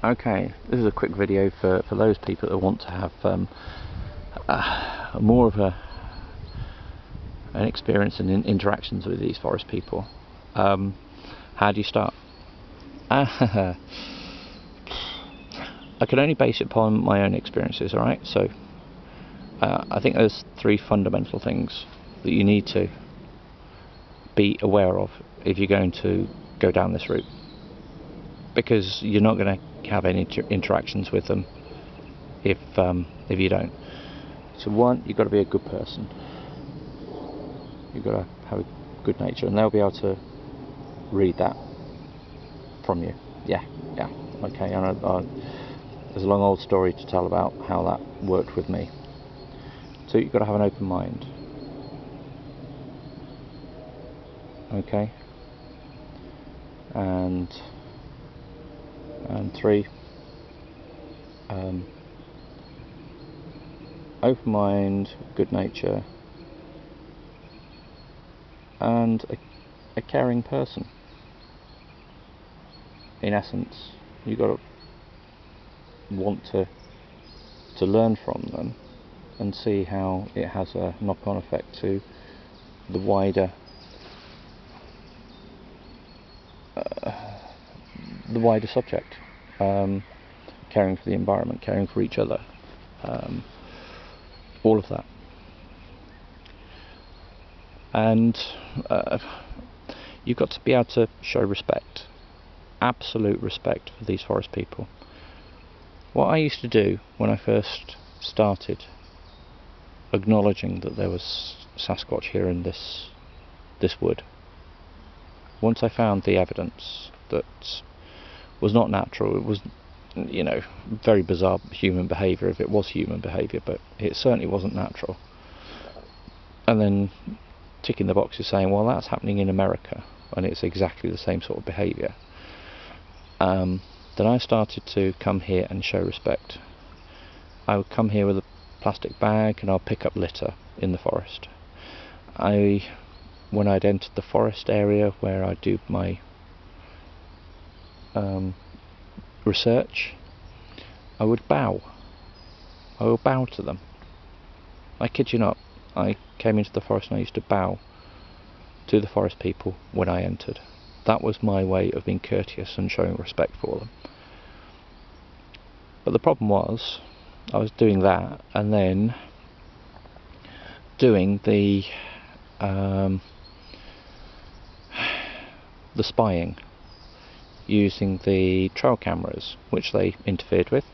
Okay, this is a quick video for those people that want to have more of an experience and interactions with these forest people. How do you start? I can only base it upon my own experiences, alright? So I think there's 3 fundamental things that you need to be aware of if you're going to go down this route, because you're not going to have any interactions with them if you don't. So 1, you've got to be a good person. You've got to have a good nature, and they'll be able to read that from you. Yeah, okay. There's a long old story to tell about how that worked with me. So you've got to have an open mind. Okay. And 3, open mind, good nature, and a caring person. In essence, you've got to want to learn from them and see how it has a knock-on effect to the wider subject. Caring for the environment, caring for each other, all of that. And you've got to be able to show respect, absolute respect for these forest people. What I used to do when I first started acknowledging that there was Sasquatch here in this wood, once I found the evidence that was not natural, it was, you know, very bizarre human behaviour if it was human behaviour, but it certainly wasn't natural. And then ticking the boxes saying, well, that's happening in America and it's exactly the same sort of behaviour. Then I started to come here and show respect. I would come here with a plastic bag and I'll pick up litter in the forest. When I'd entered the forest area where I do my research, I would bow. I would bow to them. I kid you not. I came into the forest and I used to bow to the forest people when I entered. That was my way of being courteous and showing respect for them. But the problem was, I was doing that and then doing the spying, using the trail cameras, which they interfered with.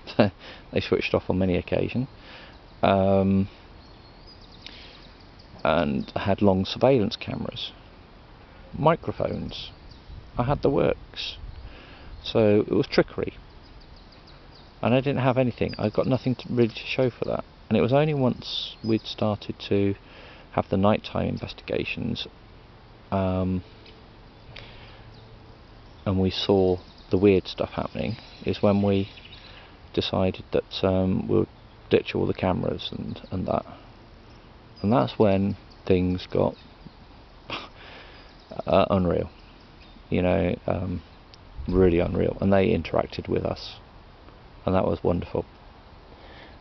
They switched off on many occasions, and I had long surveillance cameras, microphones. I had the works. So it was trickery, and I didn't have anything. I got nothing really to show for that. And it was only once we'd started to have the nighttime investigations, and we saw the weird stuff happening, is when we decided that we'll ditch all the cameras and that. And that's when things got unreal, you know, really unreal. And they interacted with us, and that was wonderful.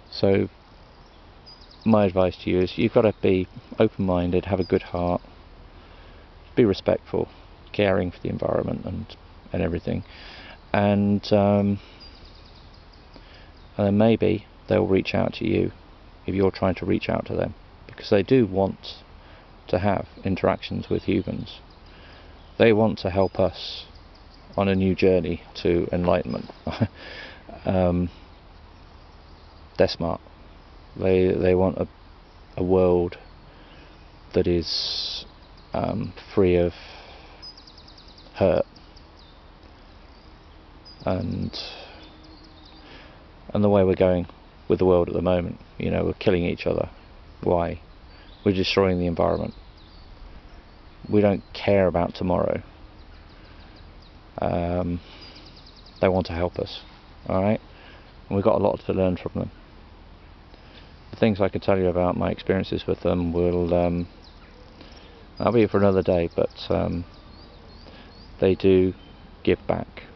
So my advice to you is you've got to be open-minded, have a good heart, be respectful, caring for the environment and everything, and then maybe they'll reach out to you if you're trying to reach out to them, because they do want to have interactions with humans. They want to help us on a new journey to enlightenment. They're smart. They want a world that is free of hurt and the way we're going with the world at the moment. You know, we're killing each other. Why? We're destroying the environment. We don't care about tomorrow. They want to help us, alright? And we've got a lot to learn from them. The things I can tell you about my experiences with them will that'll be for another day, but they do give back.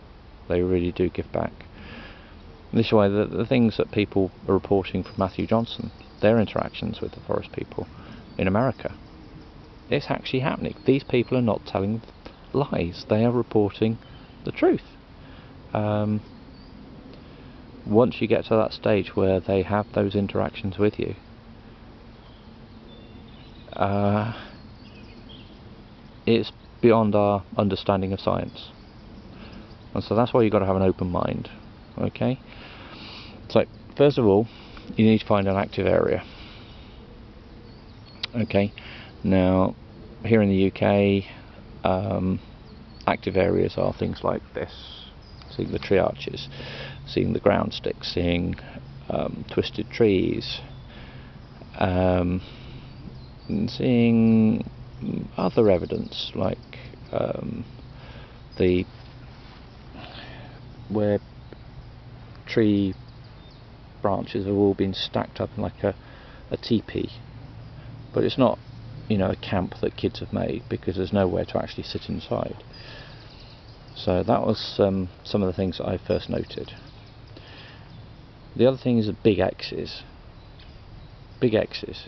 They really do give back. This way, the things that people are reporting from Matthew Johnson, their interactions with the forest people in America, it's actually happening. These people are not telling lies, they are reporting the truth. Once you get to that stage where they have those interactions with you, it's beyond our understanding of science. And so that's why you've got to have an open mind. Okay? So, first of all, you need to find an active area. Okay? Now, here in the UK, active areas are things like this: seeing the tree arches, seeing the ground sticks, seeing twisted trees, and seeing other evidence like where tree branches have all been stacked up in like a teepee, but it's not, you know, a camp that kids have made, because there's nowhere to actually sit inside. So that was some of the things that I first noted. The other thing is the big X's. Big X's.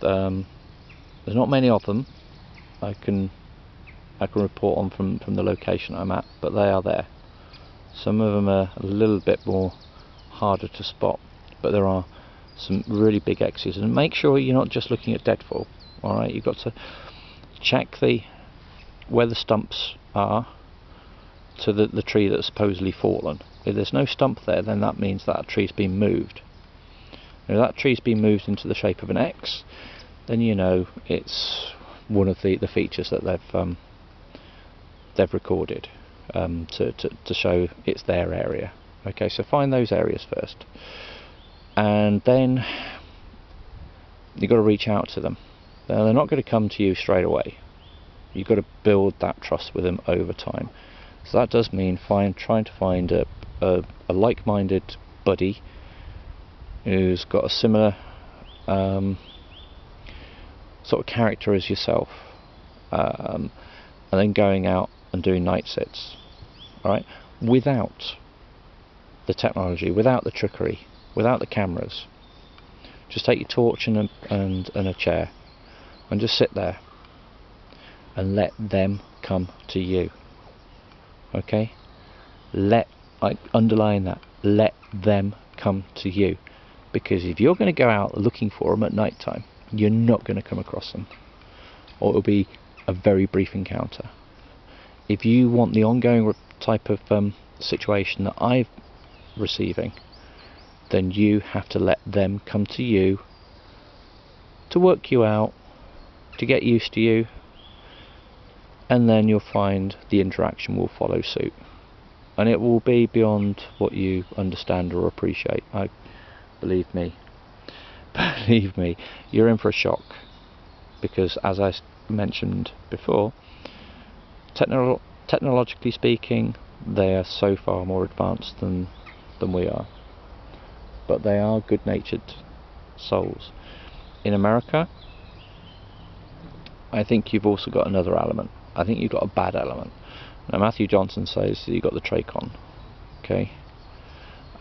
There's not many of them. I can report on from the location I'm at, but they are there. Some of them are a little bit more harder to spot, but there are some really big X's. And make sure you're not just looking at deadfall. All right, you've got to check where the stumps are to the tree that's supposedly fallen. If there's no stump there, then that means that tree's been moved. If that tree's been moved into the shape of an X, then you know it's one of the features that they've recorded to show it's their area. Okay, so find those areas first, and then you've got to reach out to them. Now, they're not going to come to you straight away. You've got to build that trust with them over time. So that does mean trying to find a like-minded buddy who's got a similar sort of character as yourself, and then going out and doing night sits. Alright, without the technology, without the trickery, without the cameras. Just take your torch and a chair and just sit there and let them come to you. Okay? I underline that, let them come to you, because if you're going to go out looking for them at night time, you're not going to come across them, or it'll be a very brief encounter. If you want the ongoing type of situation that I'm receiving, then you have to let them come to you, to work you out, to get used to you, and then you'll find the interaction will follow suit, and it will be beyond what you understand or appreciate. Believe me, you're in for a shock, because as I mentioned before, technologically speaking, they are so far more advanced than we are, but they are good-natured souls. In America, I think you've also got another element. I think you've got a bad element. Now, Matthew Johnson says that you've got the Trachon. Okay.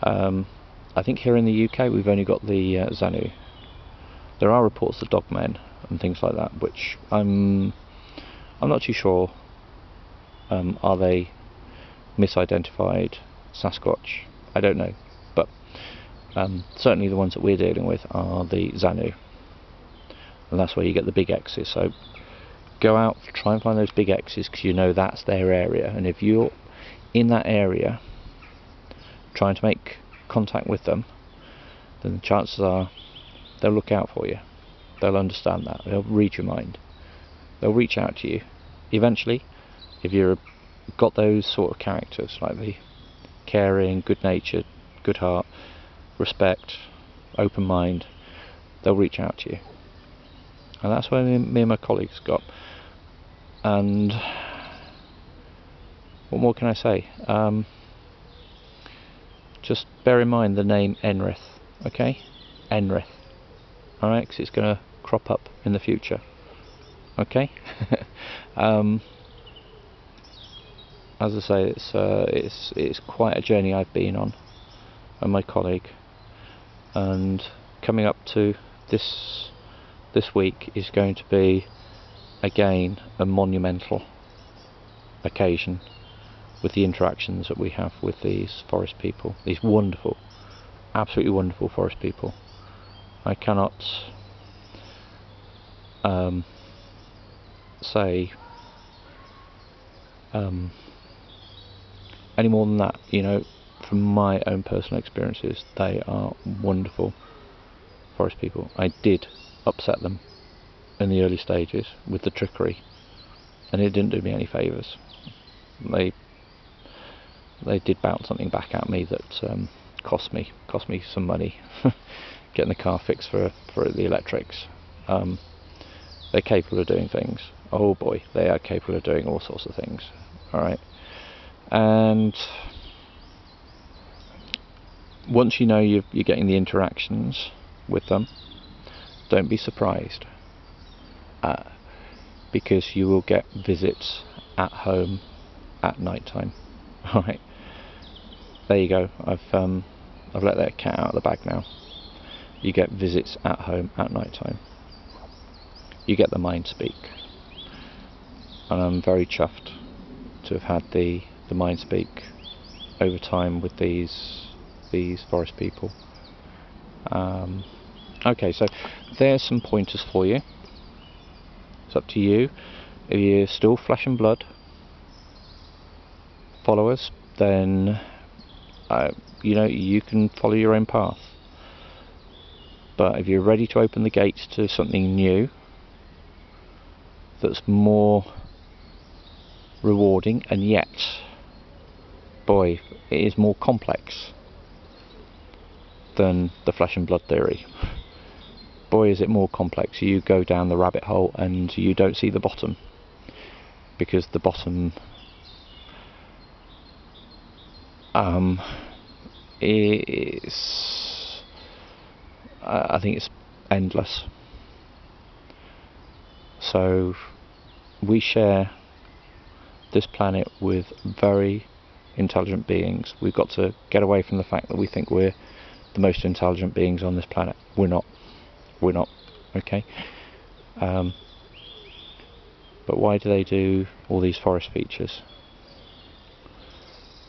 I think here in the UK we've only got the Zanu. There are reports of dogmen and things like that, which I'm not too sure. Are they misidentified Sasquatch? I don't know, but certainly the ones that we're dealing with are the Zanu, and that's where you get the big X's. So go out, try and find those big X's, because you know that's their area, and if you're in that area trying to make contact with them, then the chances are they'll look out for you. They'll understand that. They'll read your mind. They'll reach out to you. Eventually, if you've got those sort of characters, like the caring, good-natured, good heart, respect, open mind, they'll reach out to you. And that's where me and my colleagues got. And what more can I say? Just bear in mind the name Enrith, okay? Enrith. Alright, because it's going to crop up in the future. Okay? as I say, it's quite a journey I've been on, and my colleague, and coming up to this week is going to be again a monumental occasion with the interactions that we have with these forest people, these wonderful, absolutely wonderful forest people. I cannot say any more than that. You know, from my own personal experiences, they are wonderful forest people. I did upset them in the early stages with the trickery, and it didn't do me any favours. They did bounce something back at me that cost me some money, getting the car fixed for the electrics. They're capable of doing things. Oh boy, they are capable of doing all sorts of things. Alright, and once you know you're getting the interactions with them, don't be surprised, because you will get visits at home at night time. Alright, there you go. I've let that cat out of the bag now. You get visits at home at night time. You get the mind speak, and I'm very chuffed to have had the mind speak over time with these forest people. Okay, so there's some pointers for you. It's up to you. If you're still flesh and blood followers, then you know, you can follow your own path. But if you're ready to open the gates to something new that's more rewarding, and yet, boy, it is more complex than the flesh and blood theory. Boy, is it more complex. You go down the rabbit hole and you don't see the bottom, because the bottom is, I think it's endless. So we share this planet with very intelligent beings. We've got to get away from the fact that we think we're the most intelligent beings on this planet. We're not. We're not. Okay. But why do they do all these forest features?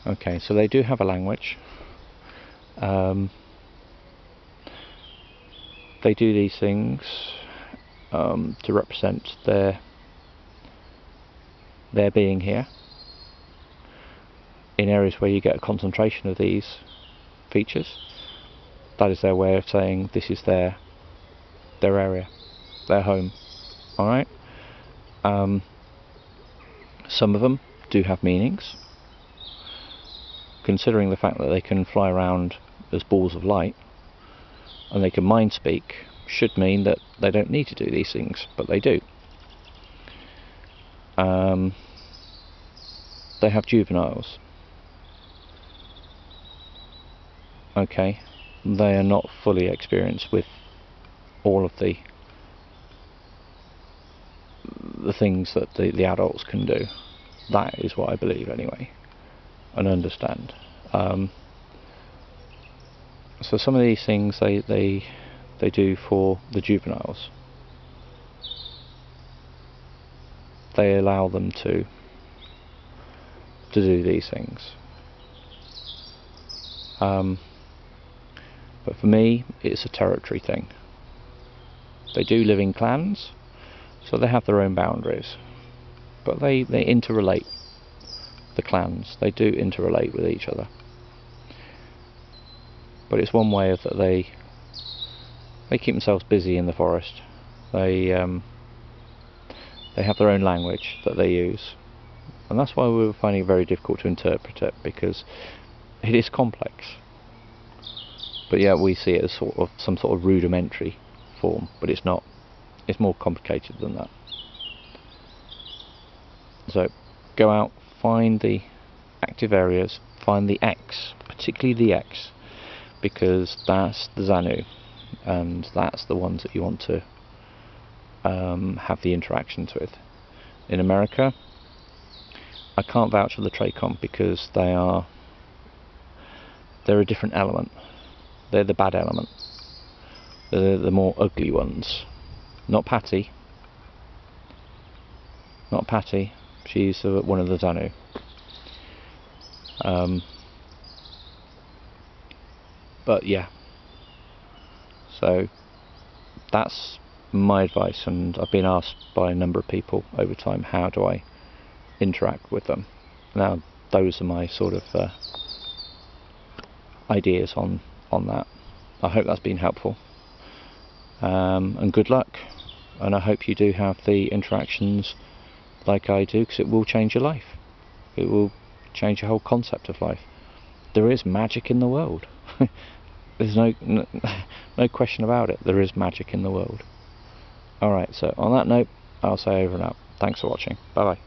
Okay, so they do have a language. They do these things to represent their being here in areas where you get a concentration of these features. That is their way of saying this is their area, their home. Alright? Some of them do have meanings, considering the fact that they can fly around as balls of light and they can mind speak, should mean that they don't need to do these things, but they do. They have juveniles. Okay, they are not fully experienced with all of the things that the adults can do. That is what I believe anyway, and understand. So some of these things they do for the juveniles. They allow them to do these things. But for me, it's a territory thing. They do live in clans, so they have their own boundaries, but they interrelate. The clans, they do interrelate with each other. But it's one way of that they keep themselves busy in the forest. They have their own language that they use, and that's why we were finding it very difficult to interpret it, because it is complex. But yeah, we see it as some sort of rudimentary form, but it's not. It's more complicated than that. So go out, find the active areas, find the X, particularly the X, because that's the Xanu, and that's the ones that you want to have the interactions with. In America, I can't vouch for the Trachon because they're a different element. They're the bad element. They're the more ugly ones. Not Patty. Not Patty. She's one of the Danu. But yeah. So that's my advice, and I've been asked by a number of people over time, how do I interact with them? Now those are my sort of ideas on that. I hope that's been helpful, and good luck, and I hope you do have the interactions like I do, because it will change your life. It will change your whole concept of life. There is magic in the world. There's no question about it. There is magic in the world. Alright, so on that note, I'll say over and out. Thanks for watching. Bye bye.